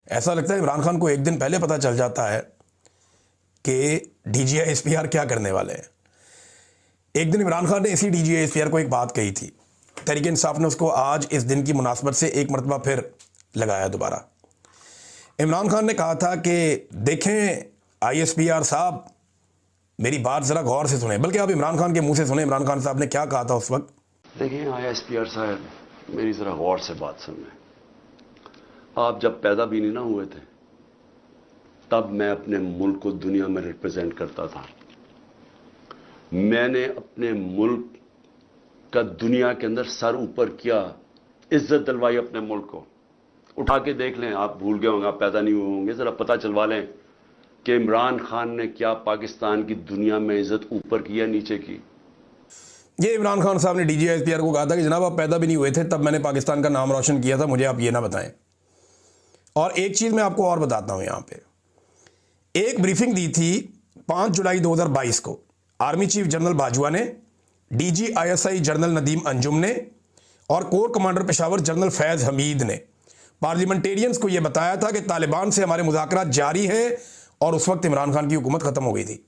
ऐसा लगता है इमरान खान को एक दिन पहले पता चल जाता है कि डीजीआई एसपीआर क्या करने वाले हैं। एक दिन इमरान खान ने इसी डीजीआई एसपीआर को एक बात कही थी, तहरीक इंसाफ ने उसको आज इस दिन की मुनासबत से एक मरतबा फिर लगाया दोबारा। इमरान खान ने कहा था कि देखें आईएसपीआर साहब, मेरी बात ज़रा गौर से सुने, बल्कि आप इमरान खान के मुंह से सुने इमरान खान साहब ने क्या कहा था उस वक्त। देखिए आईएसपीआर साहब, मेरी ज़रा गौर से बात सुन। आप जब पैदा भी नहीं ना हुए थे तब मैं अपने मुल्क को दुनिया में रिप्रेजेंट करता था। मैंने अपने मुल्क का दुनिया के अंदर सर ऊपर किया, इज्जत दिलवाई अपने मुल्क को। उठा के देख लें, आप भूल गए होंगे, आप पैदा नहीं हुए होंगे, ज़रा पता चलवा लें कि इमरान खान ने क्या पाकिस्तान की दुनिया में इज्जत ऊपर की या नीचे की। ये इमरान खान साहब ने डीजीआई एसपीआर को कहा था कि जनाब आप पैदा भी नहीं हुए थे तब मैंने पाकिस्तान का नाम रोशन किया था, मुझे आप ये ना बताएं। और एक चीज़ मैं आपको और बताता हूं, यहाँ पे एक ब्रीफिंग दी थी 5 जुलाई 2022 को आर्मी चीफ जनरल बाजवा ने, DG ISI general Nadeem Anjum ने और कोर कमांडर पेशावर जनरल फैज़ हमीद ने पार्लियामेंटेरियंस को यह बताया था कि तालिबान से हमारे मुज़ाकरात जारी है और उस वक्त इमरान खान की हुकूमत ख़त्म हो गई थी।